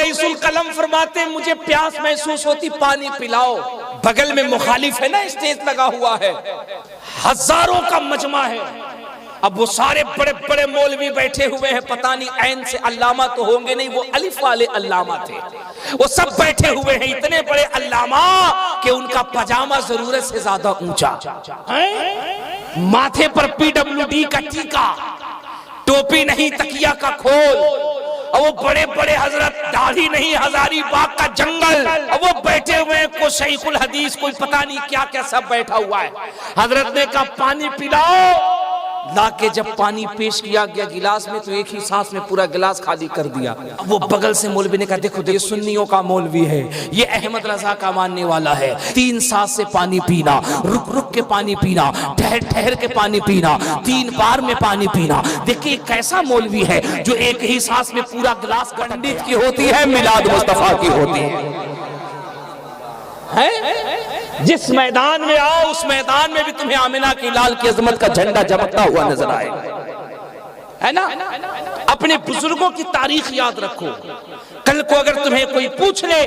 रईसुल कलम फरमाते मुझे प्यास महसूस होती, पानी पिलाओ। बगल में मुखालिफ है ना, स्टेज लगा हुआ है, हजारों का मजमा है। अब वो सारे बड़े बड़े मौलवी बैठे हुए हैं, पता नहीं ऐन से अल्लामा तो होंगे नहीं, वो अलिफ वाले अल्लामा थे। वो सब बैठे हुए हैं, इतने बड़े अल्लामा कि उनका पजामा जरूरत से ज्यादा ऊंचा, माथे पर PWD का टीका, टोपी नहीं तकिया का खोल, और वो बड़े बड़े हजरत, दाढ़ी नहीं हजारीबाग का जंगल, और वो बैठे हुए हैं, कोई शैखुल हदीस, कोई पता नहीं क्या क्या सब बैठा हुआ है। हजरत ने कहा पानी पिलाओ। लाके जब पानी पेश किया गया गिलास में तो एक ही सांस में पूरा गिलास खाली कर दिया। वो बगल से मौलवी ने कहा देखो ये सुन्नियों का मौलवी है, ये अहमद रजा का मानने वाला है, 3 सांस से पानी पीना, रुक रुक के पानी पीना, ठहर ठहर के पानी पीना, 3 बार में पानी पीना। देखिए कैसा मौलवी है जो एक ही सांस में पूरा गिलास, पंडित की होती है, मिलाद मुस्तफा की होती है। जिस मैदान में आओ उस मैदान में भी तुम्हें आमिना की लाल की अजमत का झंडा चमकता हुआ नजर आएगा, है ना। अपने बुजुर्गों की तारीख याद रखो। कल को अगर तुम्हें कोई पूछ ले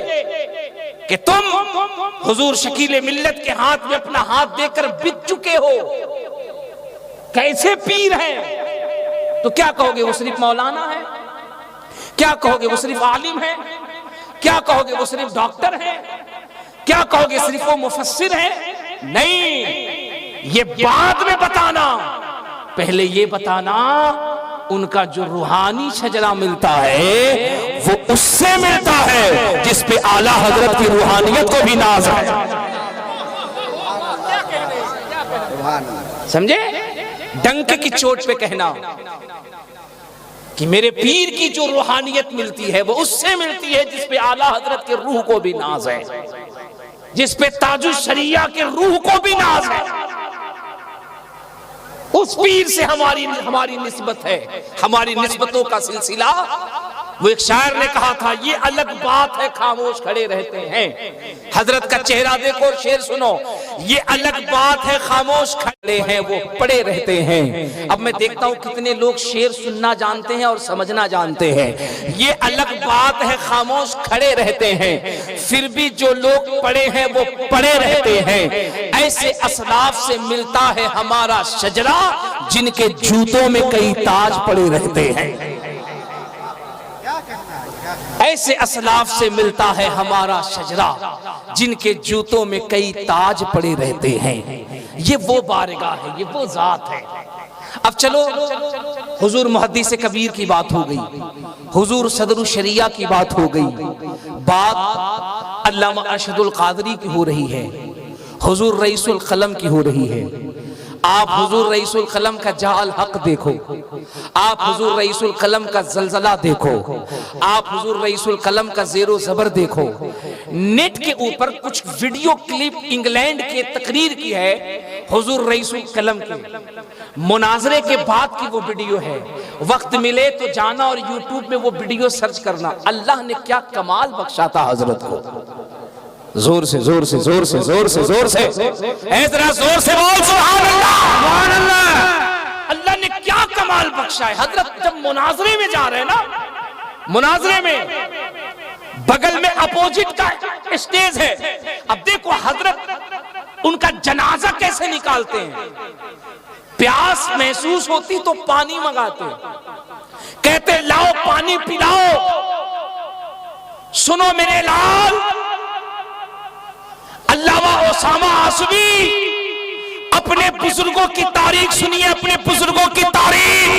कि तुम हुजूर शकील मिल्लत के हाथ में अपना हाथ देकर बिक चुके हो, कैसे पीर हैं, तो क्या कहोगे वो सिर्फ मौलाना है? क्या कहोगे वो सिर्फ आलिम है? क्या कहोगे वो सिर्फ डॉक्टर है? क्या कहोगे सिर्फ वो मुफस्सिर है? नहीं, ये बाद में बताना, पहले ये बताना उनका जो रूहानी शजरा मिलता है वो उससे मिलता है जिस पे आला हजरत की रूहानियत को भी नाज है। समझे? डंक की चोट पे कहना कि मेरे पीर की जो रूहानियत मिलती है वो उससे मिलती है जिस पे आला हजरत के रूह को भी नाज है, जिस पे ताजुश शरिया के रूह को भी नाज है। उस पीर से हमारी निस्बत है, हमारी निस्बतों का सिलसिला। वो एक शायर ने कहा था ये अलग बात है खामोश खड़े रहते हैं। हजरत का चेहरा देखो और शेर सुनो, ये अलग बात है खामोश खड़े हैं वो पड़े रहते हैं। अब मैं देखता हूँ कितने लोग शेर सुनना जानते हैं और समझना जानते हैं। ये अलग बात है खामोश खड़े रहते हैं, फिर भी जो लोग पड़े हैं वो पड़े रहते हैं। ऐसे असलाफ से मिलता है हमारा शजरा जिनके जूतों में कई ताज पड़े रहते हैं। ऐसे असलाफ से मिलता है हमारा शजरा जिनके जूतों में कई ताज पड़े रहते हैं। ये वो बारगाह है, ये वो जात है। अब चलो हुजूर मुहद्दिस कबीर की बात हो गई, हुजूर सदरुल शरिया की बात हो गई, बात अल्लामा अरशदुल कादरी की हो रही है, हुजूर रईसुल कलम की हो रही है। आप हुजूर रईसुल कलम का जाल हक देखो, आप हुजूर रईसुल कलम का जलजला देखो, आप हुजूर रईसुल कलम का ज़ेरो ज़बर देखो। नेट के ऊपर कुछ वीडियो क्लिप इंग्लैंड के तकरीर की है हुजूर रईसुल कलम की, मुनाजरे के बाद की वो वीडियो है। वक्त मिले तो जाना और यूट्यूब में वो वीडियो सर्च करना। अल्लाह ने क्या कमाल बख्शा था हजरत को। जोर से जोर से जोर से जोर से जोर से जरा जोर से बोल सुभान अल्लाह, सुभान अल्लाह। अल्लाह ने क्या कमाल बख्शा है। हजरत जब मुनाजरे में जा रहे हैं ना, मुनाजरे में बगल में अपोजिट का स्टेज है। अब देखो हजरत उनका जनाजा कैसे निकालते हैं। प्यास महसूस होती तो पानी मंगाते, कहते लाओ पानी पिलाओ। सुनो मेरे लाल, अल्लामा ओसामा आसवी अपने बुजुर्गों की तारीख सुनिए, अपने बुजुर्गों की तारीख।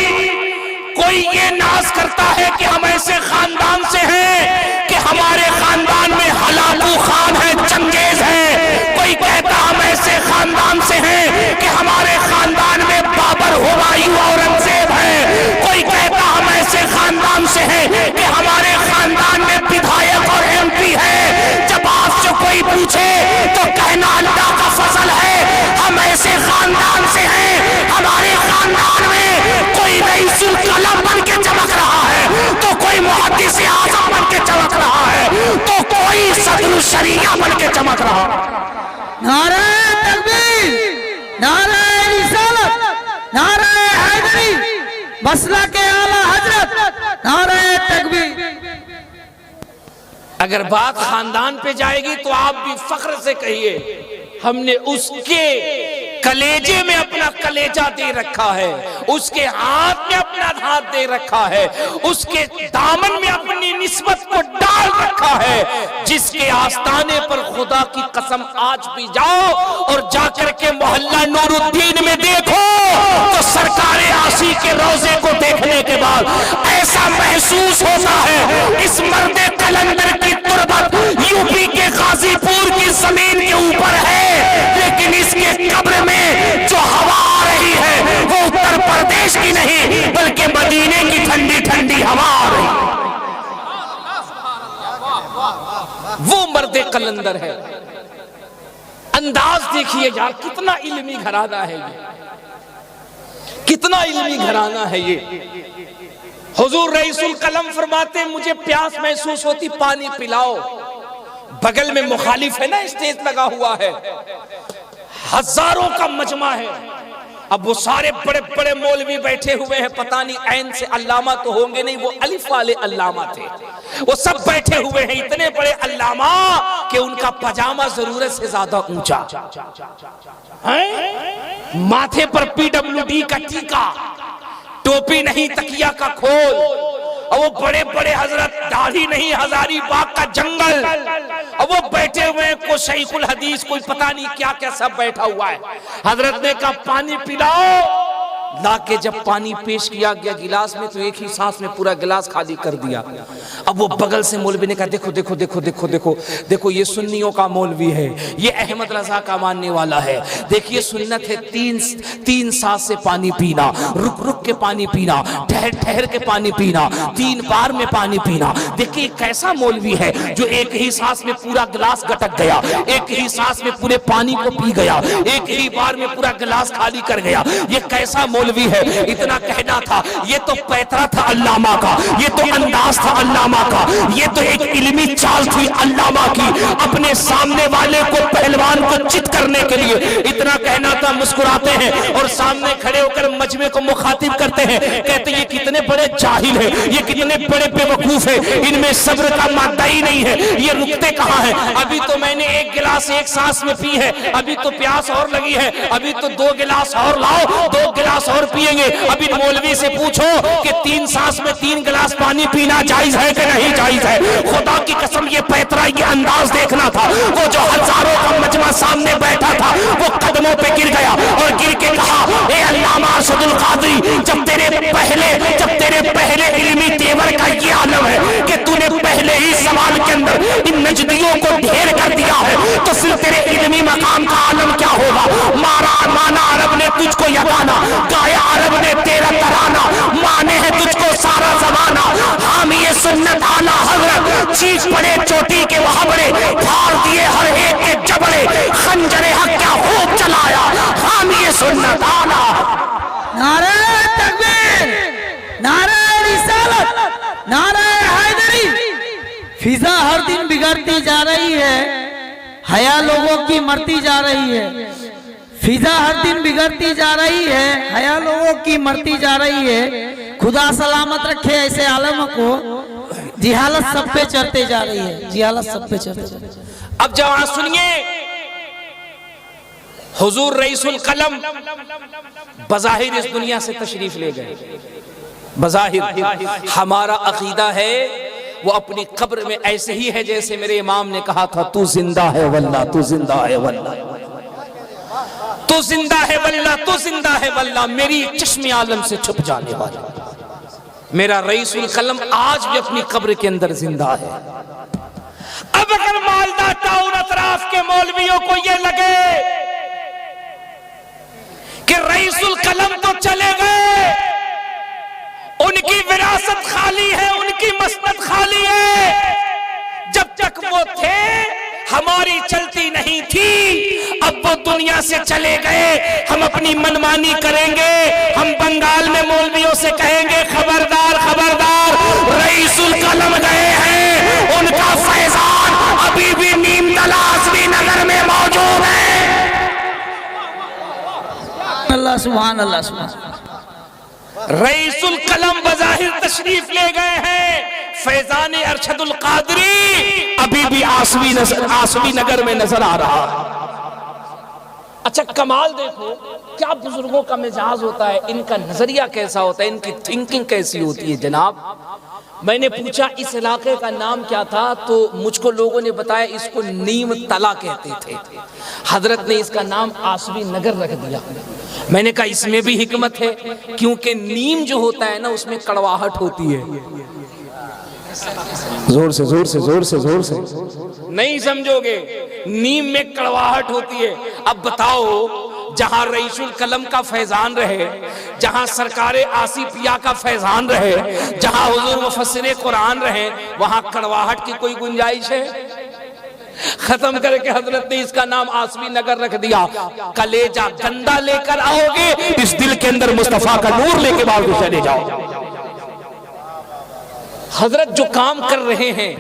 कोई ये नाज करता है कि हम ऐसे खानदान से हैं कि हमारे खानदान में हलाकू खान है, चंगेज है। कोई कहता हम ऐसे खानदान से हैं कि हमारे खानदान में बाबर, हुमायूं, औरंगजेब है। कोई कहता हम ऐसे खानदान से हैं कि हमारे खानदान में विधायक और MP है। जब आपसे कोई पूछे तो कहना अल्लाह का फजल है, हम ऐसे खानदान से हैं, हमारे खानदान में कोई रईसुल कलम बन के चमक रहा है, तो कोई मुहद्दिस आज़म बन के चमक रहा है, तो कोई सदरुल शरिया बन के चमक रहा है। नारे तकबीर, नारे रिसालत, नारे हैदरी, मसला के आला हजरत, नारे तकबीर। अगर बात खानदान पे जाएगी तो आप भी फख्र से कहिए हमने उसके कलेजे में अपना कलेजा दे रखा है, उसके हाथ में अपना हाथ दे रखा है, उसके दामन में अपनी निस्बत को डाल रखा है, जिसके आस्ताने पर खुदा की कसम आज भी जाओ और जाकर के मोहल्ला नूरुद्दीन में देखो तो सरकारे आशी के रोजे को देखने के बाद ऐसा महसूस होता है इस मर्दे कलंदर की तुरबत यूपी के गाजीपुर की जमीन के ऊपर है, लेकिन इसके कब्र में जो हवा आ रही है वो उत्तर प्रदेश की नहीं बल्कि मदीने की ठंडी ठंडी हवा आ रही है। वो मर्दे कलंदर है। अंदाज देखिए यार, कितना इल्मी घराना है ये, कितना इल्मी घराना है ये। हुजूर रईसुल कलम फरमाते मुझे प्यास महसूस होती, पानी पिलाओ। बगल में मुखालिफ है ना, स्टेज लगा हुआ है, हजारों का मजमा है। अब वो सारे बड़े बड़े मौलवी बैठे हुए हैं, पता नहीं ऐन से अल्लामा तो होंगे नहीं, वो अलिफ वाले अल्लामा थे, वो सब बैठे हुए हैं, इतने बड़े अल्लामा कि उनका पजामा जरूरत से ज्यादा ऊंचा है, माथे पर PWD का टीका, टोपी नहीं तकिया का खोल, और वो बड़े बड़े हजरत, दाढ़ी नहीं हजारीबाग का जंगल, और वो बैठे हुए हैं, कोई शैखुल हदीस, कोई पता नहीं क्या क्या सब बैठा हुआ है। हजरत ने कहा पानी पिलाओ, लाके जब पानी पेश किया गया गिलास में तो एक ही सांस में पूरा गिलास खाली कर दिया। अब वो बगल से मौलवी ने कहा देखो देखो देखो देखो देखो देखो, ये सुन्नियों का मौलवी है, ये अहमद रजा का मानने वाला है, देखिए सुन्नत है तीन सांस से पानी पीना, रुक रुक के पानी पीना, ठहर ठहर के पानी पीना, 3 बार में पानी पीना। देखिए कैसा मौलवी है जो एक ही सांस में पूरा गिलास गटक गया, एक ही सांस में पूरे पानी को पी गया, एक ही बार में पूरा गिलास खाली कर गया, ये कैसा मौलवी है। इतना कहना था, ये तो पैतरा था अल्लामा का, ये तो अंदाज था अल्लामा का, ये तो एक इल्मी चाल थी अल्लामा की, अपने सामने वाले को पहलवान को चित करने के लिए इतना कहना था। मुस्कुराते हैं और सामने खड़े होकर मजमे को मुखातिब करते हैं, कहते ये कितने बड़े जाहिल है, ये कितने बड़े बेवकूफ है, इनमें सब्र का मादा ही नहीं है, ये रुकते कहाँ हैं। अभी तो मैंने एक गिलास एक सांस में पी है, अभी तो प्यास और लगी है, अभी तो 2 गिलास और लाओ, 2 गिलास और पिएंगे। अभी मौलवी से पूछो कि 3 सांस में 3 गिलास पानी पीना जायज है कि नहीं जायज है। खुदा की कसम ये पैतरा, ये अंदाज देखना था। वो जो हजारों का मजमा सामने बैठा था वो कदमों पे गिर गया और गिर के कहा ए अल्लामा अरशदुल कादरी, जब तेरे पहले इल्मी तेवर का ये आलम है कि तूने पहले ही सवाल के अंदर इन नजदियों को ढेर कर दिया है, तो फिर तेरे इल्मी मकाम का आलम क्या होगा। माना अरब ने तुझको यगाना, गाया अरब ने तेरा तराना, माने है तुझको सारा जमाना। हामी ये सुन्नत आला हजरत, चीज पड़े चोटी के वहां बड़े, फाड़ दिए हर एक के जबड़े, खंजरे हक क्या खूब चलाया। हामी ये सुन्नत आला। नारे तकबीर, नारे रिसालत, नारे हैदरी। फिजा हर दिन बिगड़ती जा रही है, हया लोगों की मरती जा रही है। फिजा हर दिन बिगड़ती जा रही है, हया लोगों की मरती जा रही है। खुदा सलामत रखे ऐसे आलम को, जिहालत सब पे चढ़ते जा रही है, जिहालत सब पे चढ़ते जा रही है। अब जवान सुनिए, हुजूर रईसुल कलम बज़ाहिर इस दुनिया से तशरीफ ले गए, बज़ाहिर। हमारा अकीदा है वो अपनी कब्र में ऐसे ही है जैसे मेरे इमाम ने कहा था, तू जिंदा है वल्लाह, तू जिंदा है वल्लाह, तू जिंदा है वल्लाह, तू जिंदा है वल्लाह, मेरी चश्मे आलम से छुप जाने वाला मेरा रईसुल कलम आज भी अपनी कब्र के अंदर जिंदा है। अब अगर मालदा टाउन अतराफ के मौलवियों को ये लगे कि रईसुल कलम तो चले गए, उनकी विरासत खाली है, उनकी मसनद खाली है, जब तक वो थे हमारी चलती नहीं थी, अब वो दुनिया से चले गए, हम अपनी मनमानी करेंगे। हम बंगाल में मौलवियों से कहेंगे खबरदार खबरदार, रईसुल कलम गए हैं, उनका फैजान अभी भी नीमतला आज़मी नगर में मौजूद है। अल्लाह सुभान अल्लाह सुभान। रईसुल कलम बज़ाहिर तशरीफ ले गए हैं, फैजान अरशदुल कादरी अभी भी आसवी नगर में नजर आ रहा है। अच्छा कमाल देखो क्या बुजुर्गों का मिजाज होता है, इनका नजरिया कैसा होता है, इनकी थिंकिंग कैसी होती है जनाब। मैंने पूछा इस इलाके का नाम क्या था, तो मुझको लोगों ने बताया इसको नीम तला कहते थे। हजरत ने इसका नाम आसवी नगर रख दिया। मैंने कहा इसमें भी हिकमत है, क्योंकि नीम जो होता है ना उसमें कड़वाहट होती है। जोर से जोर से जोर से जोर से नहीं समझोगे, नीम में कड़वाहट होती है। अब बताओ जहां रईसुल कलम का फैजान रहे, जहां सरकारे आसिफिया का फैजान रहे, जहां हुजूर मुफस्सिरे कुरान रहे, वहां कड़वाहट की कोई गुंजाइश है? खत्म करके हजरत ने इसका नाम आसवी नगर रख दिया। कलेजा गंदा लेकर आओगे, इस दिल के अंदर मुस्तफा का नूर लेके बाहर को चले जाओ। हजरत जो काम कर रहे हैं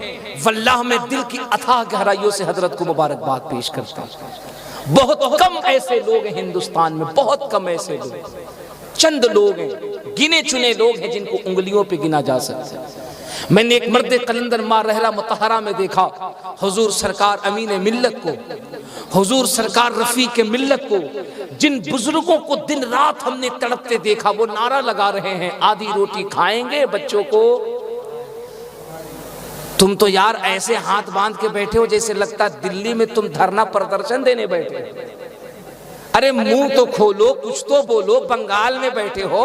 वल्लाह में दिल की अथाह गहराइयों से हजरत को मुबारकबाद पेश करता हूं। बहुत कम ऐसे लोग हैं हिंदुस्तान में, बहुत कम ऐसे लोग, चंद लोग हैं, गिने चुने लोग हैं जिनको उंगलियों पे गिना जा सकता है। मैंने एक मर्द कलंदर माँ रहरा मुतहरा में देखा हुजूर सरकार अमीन मिल्लत को, हुजूर सरकार रफीक मिल्लत को, जिन बुजुर्गों को दिन रात हमने तड़पते देखा, वो नारा लगा रहे हैं आधी रोटी खाएंगे बच्चों को। तुम तो यार ऐसे हाथ बांध के बैठे हो जैसे लगता है दिल्ली में तुम धरना प्रदर्शन देने बैठे हो। अरे मुंह तो खोलो, कुछ तो बोलो। बंगाल में बैठे हो,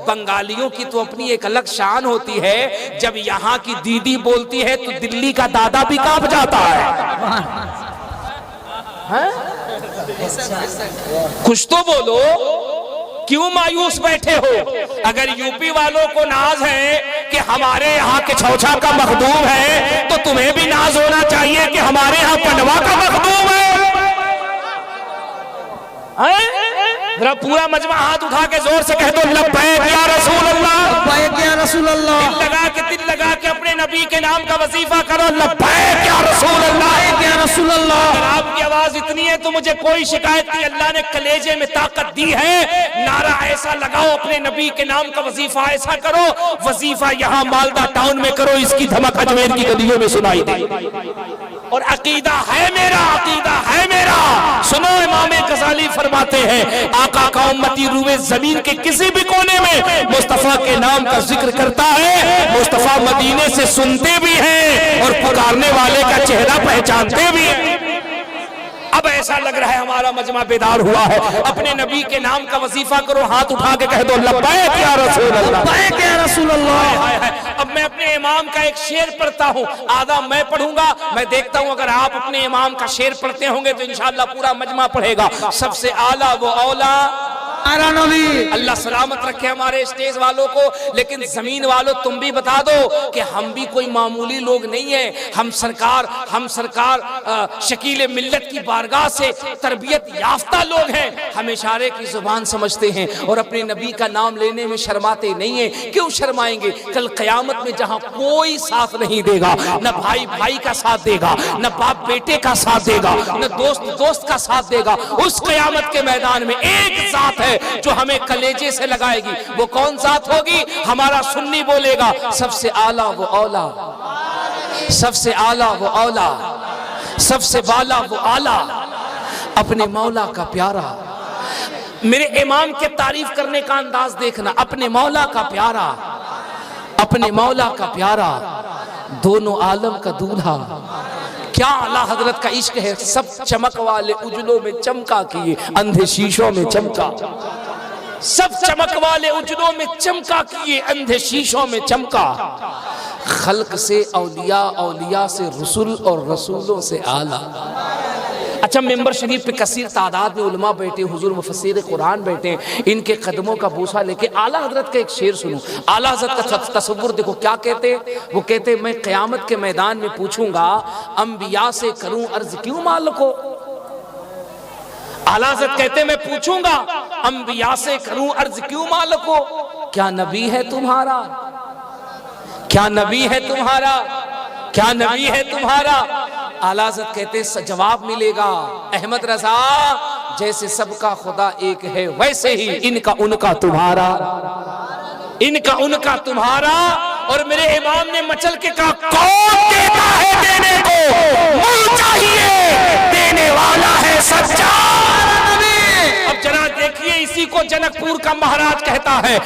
बंगालियों की तो अपनी एक अलग शान होती है। जब यहाँ की दीदी बोलती है तो दिल्ली का दादा भी कांप जाता है? कुछ तो बोलो, क्यों मायूस बैठे हो? अगर यूपी वालों को नाज है कि हमारे यहाँ के छौछा का मखदूम है, तो तुम्हें भी नाज होना चाहिए कि हमारे यहाँ पंडवा का मखदूम है। जरा पूरा मजमा हाथ उठा के जोर से कह दो लब्बैक या रसूल अल्लाह, लब्बैक या रसूल अल्लाह। दिल लगा के अपने नबी के नाम का वजीफा करो, लब्बैक या रसूल अल्लाह, या रसूल अल्लाह। अगर आपकी आवाज इतनी है तो मुझे कोई शिकायत नहीं, अल्लाह ने कलेजे में ताकत दी है। नारा ऐसा लगाओ, अपने नबी के नाम का वजीफा ऐसा करो। वजीफा यहाँ मालदा टाउन में करो, इसकी धमक अजमेर की गलियों में सुनाई दे। और अकीदा है मेरा, अकीदा है मेरा। सुनो इमाम गजाली फरमाते हैं आका का उम्मती रूए जमीन के किसी भी कोने में मुस्तफा के नाम का जिक्र करता है, मुस्तफा मदीने से सुनते भी हैं और पुकारने वाले का चेहरा पहचानते भी हैं। अब ऐसा लग रहा है हमारा मजमा बेदार हुआ है। अपने नबी के नाम का वजीफा करो, हाथ उठा के कह दो लब्बैक या रसूल अल्लाह, लब्बैक या रसूल अल्लाह। अब मैं अपने इमाम का एक शेर पढ़ता हूँ, आधा मैं पढ़ूंगा। मैं देखता हूँ अगर आप अपने इमाम का शेर पढ़ते होंगे तो इंशाअल्लाह पूरा मजमा पढ़ेगा। सबसे आला वो औला अल्लाह सलामत रखे हमारे स्टेज वालों को। लेकिन जमीन वालों तुम भी बता दो कि हम भी कोई मामूली लोग नहीं है। हम सरकार शकील मिल्लत की बारगाह से तरबियत याफ्ता लोग हैं। हम इशारे की जुबान समझते हैं और अपने नबी का नाम लेने में शर्माते नहीं है। क्यों शर्माएंगे? कल क़यामत में जहां कोई साथ नहीं देगा, न भाई भाई का साथ देगा, न बाप बेटे का साथ देगा, न दोस्त दोस्त का साथ देगा, उस क़यामत के मैदान में एक साथ है जो हमें कलेजे से लगाएगी। वो कौन साथ होगी? हमारा सुन्नी बोलेगा सबसे आला वो औला, सबसे आला वो औला, सबसे बाला वो आला, अपने मौला का प्यारा। मेरे इमाम के तारीफ करने का अंदाज देखना, अपने मौला का प्यारा, अपने मौला का प्यारा, दोनों आलम का दूल्हा। क्या आला हजरत का इश्क है। सब चमक वाले उजलों में चमका किए, अंधे शीशों में चमका। सब चमक वाले उजलों में चमका किए, अंधे शीशों में चमका। खल्क से औलिया, औलिया से रसूल और रसूलों से आला। अच्छा मिंबर शरीफ पे कसीर तादाद में उलमा बैठे, हुजूर मुफस्सिर कुरान बैठे, इनके कदमों का बोसा लेके आला हजरत का एक शेर सुनो। आला हजरत का तसव्वुर देखो क्या कहते। वो कहते मैं क़यामत के मैदान में पूछूंगा अंबिया से करूं अर्ज क्यों मालिको। आला हजरत कहते मैं पूछूंगा अंबिया से करूं अर्ज क्यों मालिको। क्या नबी है तुम्हारा, क्या नबी है तुम्हारा, क्या नबी है तुम्हारा। आला हज़रत कहते जवाब मिलेगा अहमद रजा जैसे सबका खुदा एक है वैसे ही इनका उनका तुम्हारा, इनका उनका तुम्हारा। और मेरे इमाम ने मचल के कहा कौन देता है देने को, इसी को जनकपुर का महाराज कहता है।